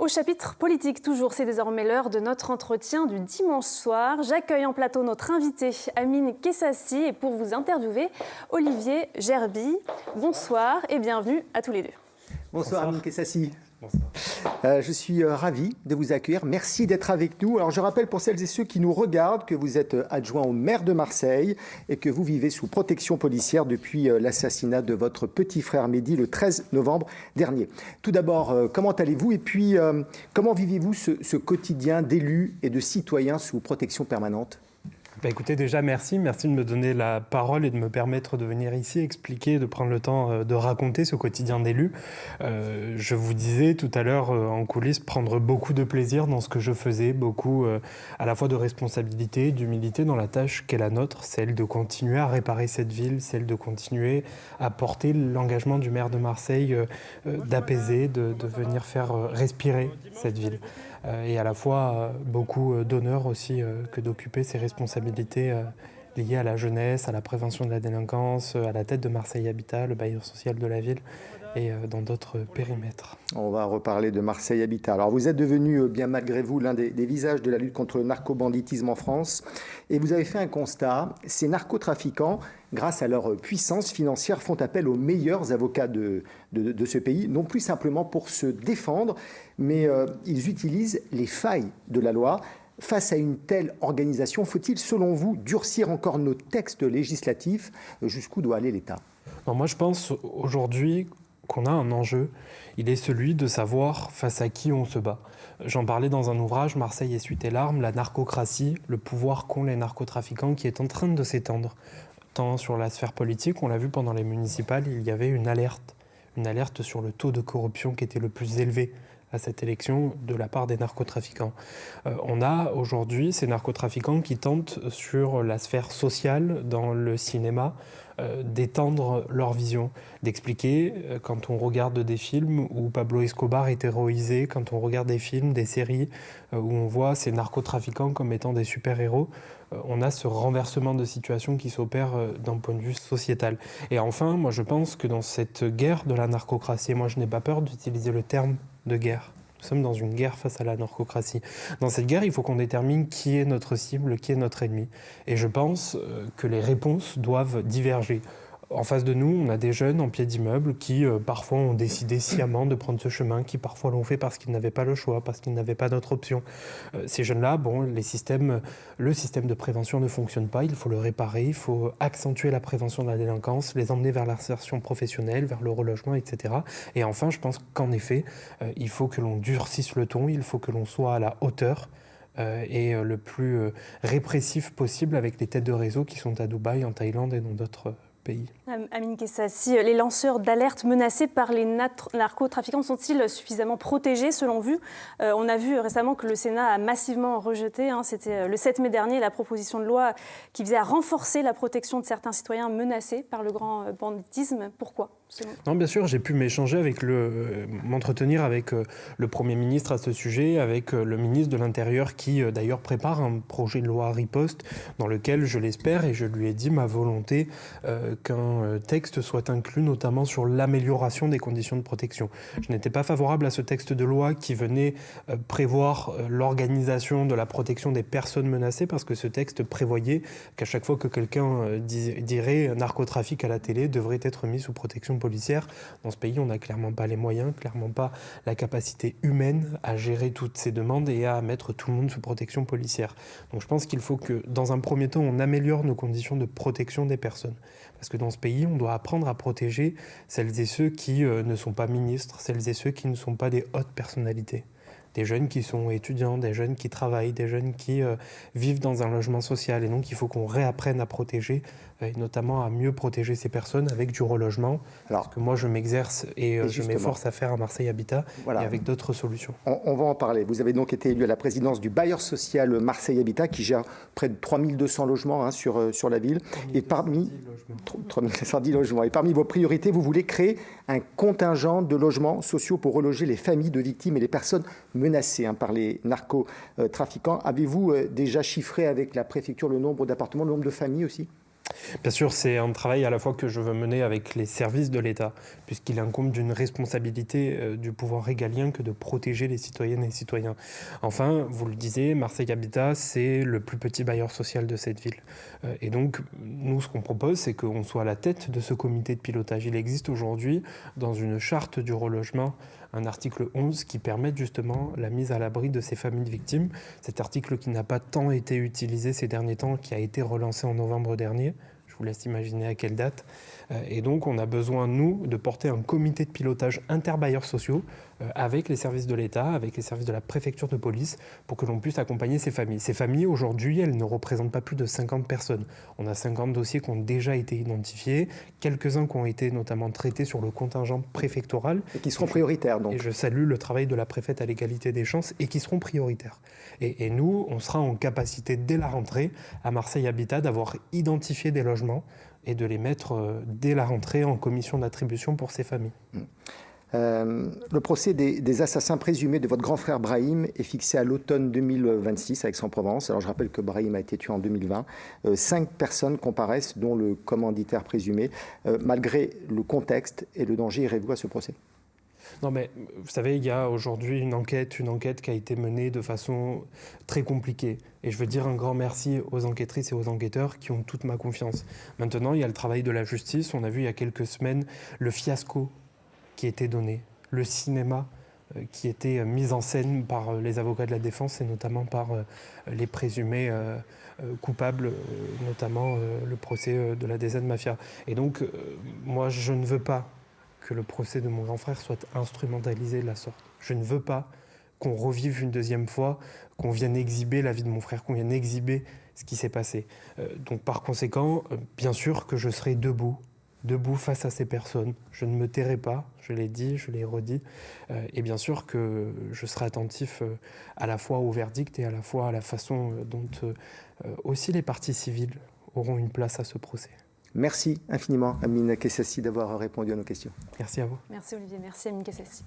chapitre politique, toujours, c'est désormais l'heure de notre entretien du dimanche soir. J'accueille en plateau notre invité Amine Kessassi et pour vous interviewer, Olivier Gerbi. Bonsoir et bienvenue à tous les deux. Bonsoir Amine Kessassi. Je suis ravi de vous accueillir. Merci d'être avec nous. Alors je rappelle pour celles et ceux qui nous regardent que vous êtes adjoint au maire de Marseille et que vous vivez sous protection policière depuis l'assassinat de votre petit frère Mehdi le 13 novembre dernier. Tout d'abord, comment allez-vous et puis comment vivez-vous ce quotidien d'élu et de citoyen sous protection permanente ? Écoutez, déjà, merci de me donner la parole et de me permettre de venir ici expliquer, de prendre le temps de raconter ce quotidien d'élu. Je vous disais tout à l'heure en coulisses prendre beaucoup de plaisir dans ce que je faisais, beaucoup à la fois de responsabilité, d'humilité dans la tâche qu'est la nôtre, celle de continuer à réparer cette ville, celle de continuer à porter l'engagement du maire de Marseille d'apaiser, de venir faire respirer cette ville. Et à la fois beaucoup d'honneur aussi que d'occuper ces responsabilités liées à la jeunesse, à la prévention de la délinquance, à la tête de Marseille Habitat, le bailleur social de la ville et dans d'autres périmètres. On va reparler de Marseille Habitat. Alors vous êtes devenu, bien malgré vous, l'un des visages de la lutte contre le narcobanditisme en France et vous avez fait un constat, ces narcotrafiquants, grâce à leur puissance financière, font appel aux meilleurs avocats de ce pays, non plus simplement pour se défendre, mais ils utilisent les failles de la loi. Face à une telle organisation, faut-il, selon vous, durcir encore nos textes législatifs ? Jusqu'où doit aller l'État ? Non, moi, je pense aujourd'hui qu'on a un enjeu. Il est celui de savoir face à qui on se bat. J'en parlais dans un ouvrage, Marseille essuie tes larmes, la narcocratie, le pouvoir qu'ont les narcotrafiquants qui est en train de s'étendre. Tant sur la sphère politique, on l'a vu pendant les municipales, il y avait une alerte sur le taux de corruption qui était le plus élevé à cette élection de la part des narcotrafiquants. On a aujourd'hui ces narcotrafiquants qui tentent sur la sphère sociale, dans le cinéma, d'étendre leur vision, d'expliquer, quand on regarde des films où Pablo Escobar est héroïsé, quand on regarde des films, des séries où on voit ces narcotrafiquants comme étant des super-héros, on a ce renversement de situation qui s'opère d'un point de vue sociétal. Et enfin, moi je pense que dans cette guerre de la narcocratie, moi je n'ai pas peur d'utiliser le terme de guerre. Nous sommes dans une guerre face à la narcocratie. Dans cette guerre, il faut qu'on détermine qui est notre cible, qui est notre ennemi. Et je pense que les réponses doivent diverger. En face de nous, on a des jeunes en pied d'immeuble qui parfois ont décidé sciemment de prendre ce chemin, qui parfois l'ont fait parce qu'ils n'avaient pas le choix, parce qu'ils n'avaient pas d'autre option. Ces jeunes-là, le système de prévention ne fonctionne pas, il faut le réparer, il faut accentuer la prévention de la délinquance, les emmener vers l'insertion professionnelle, vers le relogement, etc. Et enfin, je pense qu'en effet, il faut que l'on durcisse le ton, il faut que l'on soit à la hauteur et le plus répressif possible avec les têtes de réseau qui sont à Dubaï, en Thaïlande et dans d'autres pays. Amine Kessassi, les lanceurs d'alerte menacés par les narcotrafiquants sont-ils suffisamment protégés selon vous ? On a vu récemment que le Sénat a massivement rejeté, c'était le 7 mai dernier, la proposition de loi qui visait à renforcer la protection de certains citoyens menacés par le grand banditisme. Pourquoi ? Non, bien sûr, j'ai pu m'entretenir avec le Premier ministre à ce sujet, avec le ministre de l'Intérieur qui d'ailleurs prépare un projet de loi riposte dans lequel, je l'espère, et je lui ai dit ma volonté qu'un texte soit inclus notamment sur l'amélioration des conditions de protection. Je n'étais pas favorable à ce texte de loi qui venait prévoir l'organisation de la protection des personnes menacées parce que ce texte prévoyait qu'à chaque fois que quelqu'un dirait narcotrafic à la télé devrait être mis sous protection policière. Dans ce pays, on n'a clairement pas les moyens, clairement pas la capacité humaine à gérer toutes ces demandes et à mettre tout le monde sous protection policière. Donc je pense qu'il faut que, dans un premier temps, on améliore nos conditions de protection des personnes. Parce que dans ce pays, on doit apprendre à protéger celles et ceux qui ne sont pas ministres, celles et ceux qui ne sont pas des hautes personnalités. Des jeunes qui sont étudiants, des jeunes qui travaillent, des jeunes qui vivent dans un logement social. Et donc, il faut qu'on réapprenne à protéger, et notamment à mieux protéger ces personnes avec du relogement. Alors, parce que moi, je m'exerce et je m'efforce à faire à Marseille Habitat, voilà, et avec d'autres solutions. On va en parler. Vous avez donc été élu à la présidence du bailleur social Marseille Habitat, qui gère près de 3200 logements sur la ville. Et parmi 3210 logements. Et parmi vos priorités, vous voulez créer un contingent de logements sociaux pour reloger les familles de victimes et les personnes menacées par les narcotrafiquants. Avez-vous déjà chiffré avec la préfecture le nombre d'appartements, le nombre de familles aussi ? Bien sûr, c'est un travail à la fois que je veux mener avec les services de l'État, puisqu'il incombe d'une responsabilité du pouvoir régalien que de protéger les citoyennes et les citoyens. Enfin, vous le disiez, Marseille Habitat, c'est le plus petit bailleur social de cette ville. Et donc, nous, ce qu'on propose, c'est qu'on soit à la tête de ce comité de pilotage. Il existe aujourd'hui, dans une charte du relogement, un article 11 qui permet justement la mise à l'abri de ces familles de victimes. Cet article qui n'a pas tant été utilisé ces derniers temps, qui a été relancé en novembre dernier. Je vous laisse imaginer à quelle date. Et donc, on a besoin, nous, de porter un comité de pilotage interbailleurs sociaux avec les services de l'État, avec les services de la préfecture de police, pour que l'on puisse accompagner ces familles. Ces familles, aujourd'hui, elles ne représentent pas plus de 50 personnes. On a 50 dossiers qui ont déjà été identifiés, quelques-uns qui ont été notamment traités sur le contingent préfectoral. Et qui seront prioritaires, donc. Et je salue le travail de la préfète à l'égalité des chances, et qui seront prioritaires. Et nous, on sera en capacité, dès la rentrée, à Marseille Habitat, d'avoir identifié des logements et de les mettre dès la rentrée en commission d'attribution pour ces familles. Le procès des assassins présumés de votre grand frère Brahim est fixé à l'automne 2026 à Aix-en-Provence. Alors je rappelle que Brahim a été tué en 2020. 5 personnes comparaissent, dont le commanditaire présumé. Malgré le contexte et le danger, irez-vous à ce procès ? Non, mais vous savez, il y a aujourd'hui une enquête qui a été menée de façon très compliquée. Et je veux dire un grand merci aux enquêtrices et aux enquêteurs qui ont toute ma confiance. Maintenant, il y a le travail de la justice. On a vu il y a quelques semaines le fiasco qui était donné, le cinéma qui était mis en scène par les avocats de la défense et notamment par les présumés coupables, notamment le procès de la DZ Mafia. Et donc, moi, je ne veux pas que le procès de mon grand frère soit instrumentalisé de la sorte. Je ne veux pas qu'on revive une deuxième fois, qu'on vienne exhiber la vie de mon frère, qu'on vienne exhiber ce qui s'est passé. Donc par conséquent, bien sûr que je serai debout face à ces personnes. Je ne me tairai pas, je l'ai dit, je l'ai redit. Et bien sûr que je serai attentif à la fois au verdict et à la fois à la façon dont aussi les parties civiles auront une place à ce procès. Merci infiniment, Amine Kessassi, d'avoir répondu à nos questions. Merci à vous. Merci Olivier, merci Amine Kessassi.